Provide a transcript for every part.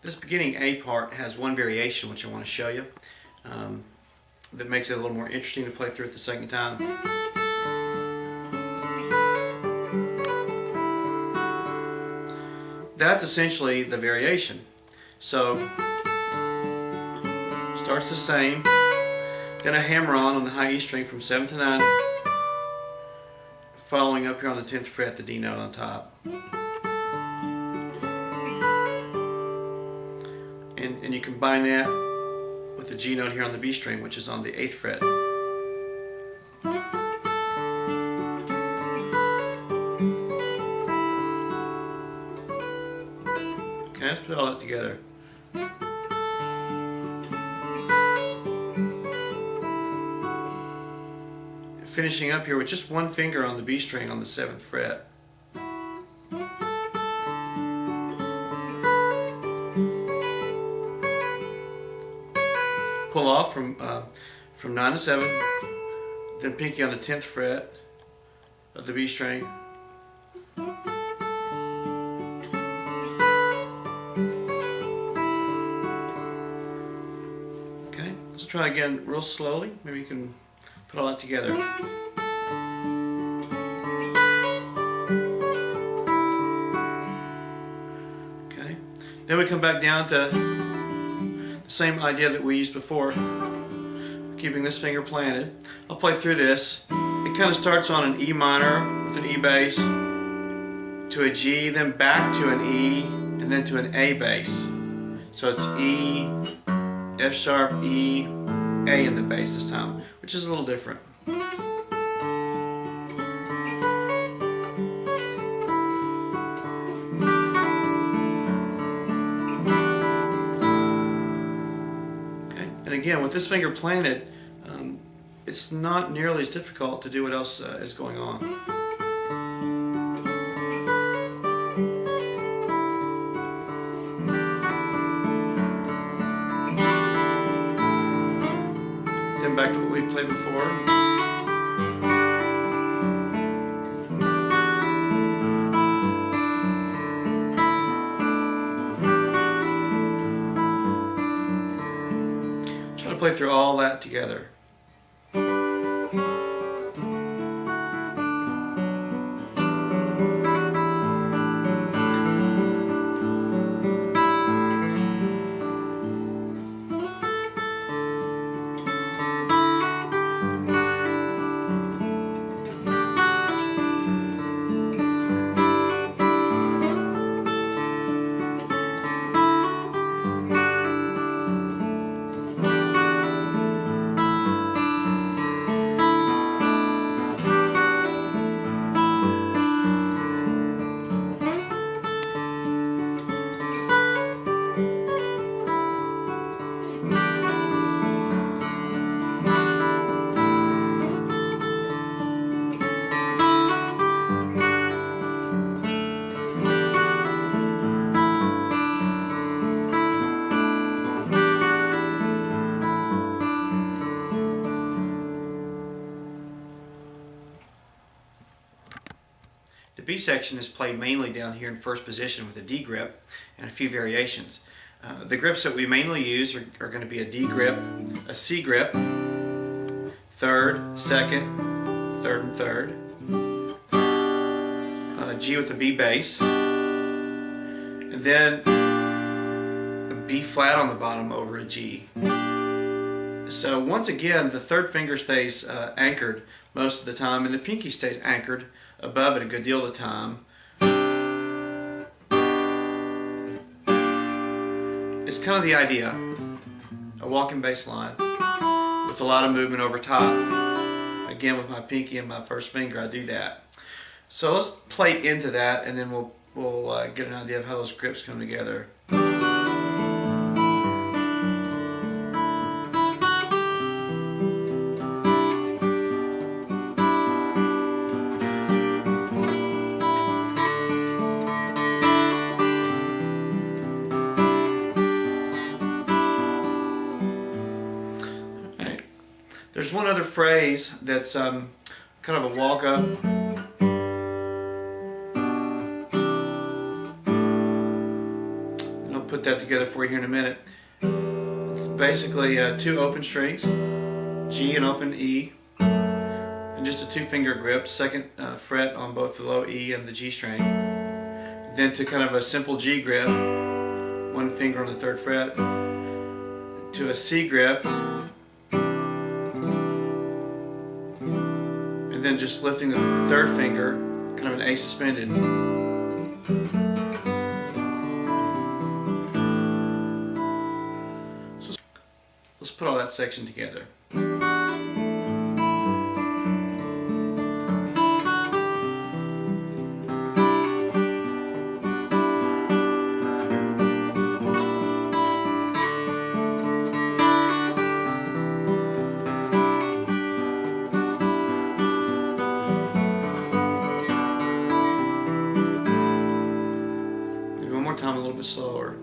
This beginning A part has one variation which I want to show you that makes it a little more interesting to play through it the second time. That's essentially the variation. So starts the same, then I hammer on the high E string from 7 to 9, following up here on the 10th fret, the D note on top. And you combine that with the G note here on the B string, which is on the 8th fret. Okay, let's put all that together. Finishing up here with just one finger on the B string on the 7th fret. Pull off from 9 to 7, then pinky on the 10th fret of the B string. Okay, let's try again real slowly. Maybe you can put all that together. Okay, then we come back down to the same idea that we used before, keeping this finger planted. I'll play through this. It kind of starts on an E minor with an E bass, to a G, then back to an E, and then to an A bass. So it's E, F sharp, E, A in the bass this time, which is a little different. And again, with this finger planted, it's not nearly as difficult to do what else is going on. Then back to what we played before. Play through all that together. The B section is played mainly down here in first position with a D grip and a few variations. The grips that we mainly use are going to be a D grip, a C grip, third, second, third and third, a G with a B bass, and then a B flat on the bottom over a G. So once again, the third finger stays anchored most of the time, and the pinky stays anchored above it a good deal of the time. It's kind of the idea, a walking bass line with a lot of movement over top. Again, with my pinky and my first finger, I do that. So let's play into that, and then we'll get an idea of how those grips come together. There's one other phrase that's kind of a walk up. And I'll put put that together for you here in a minute. It's basically 2 open strings, G and open E, and just a 2-finger grip, 2nd fret on both the low E and the G string. Then to kind of a simple G grip, 1 finger on the 3rd fret, to a C grip, and then just lifting the 3rd finger, kind of an A suspended. So let's put all that section together. One more time, a little bit slower.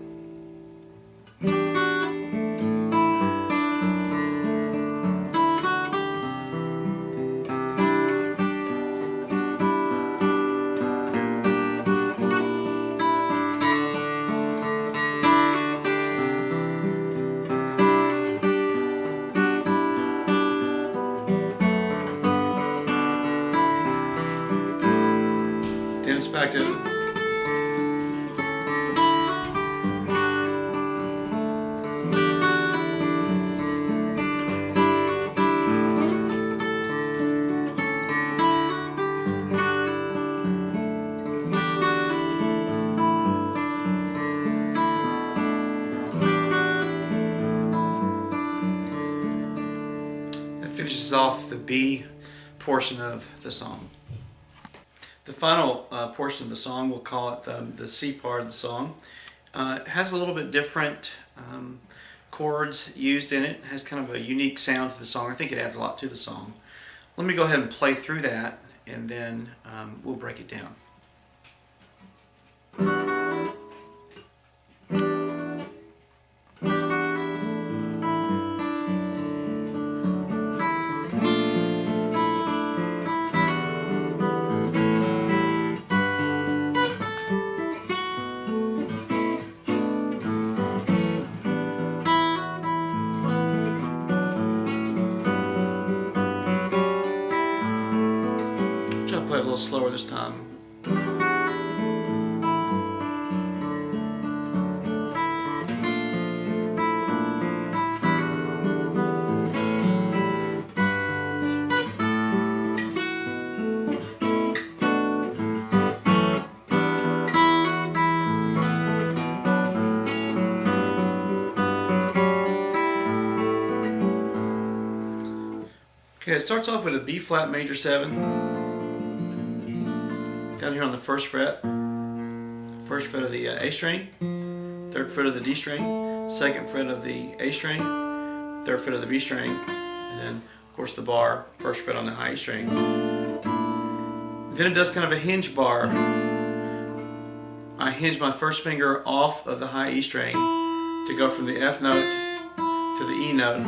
Then it's back to finishes off the B portion of the song. The final portion of the song, we'll call it the C part of the song. It has a little bit different chords used in it. It has kind of a unique sound to the song. I think it adds a lot to the song. Let me go ahead and play through that, and then we'll break it down. Play a little slower this time. Okay, it starts off with a B flat major 7. Down here on the 1st fret, 1st fret of the A string, 3rd fret of the D string, 2nd fret of the A string, 3rd fret of the B string, and then of course the bar, 1st fret on the high E string. Then it does kind of a hinge bar. I hinge my 1st finger off of the high E string to go from the F note to the E note.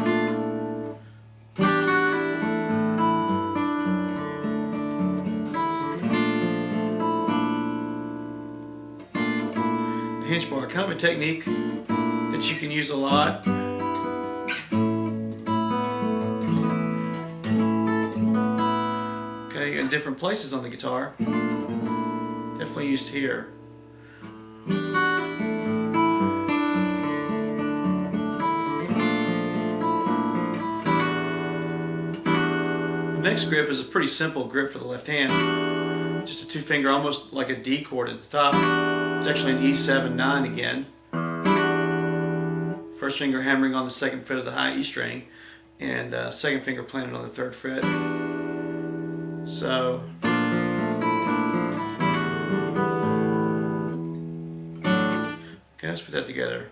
Hinge bar, kind of a technique that you can use a lot. Okay, in different places on the guitar. Definitely used here. The next grip is a pretty simple grip for the left hand. Just a 2-finger, almost like a D chord at the top. It's actually an E7-9 again. 1st finger hammering on the 2nd fret of the high E string, and 2nd finger planted on the 3rd fret. So, okay, let's put that together.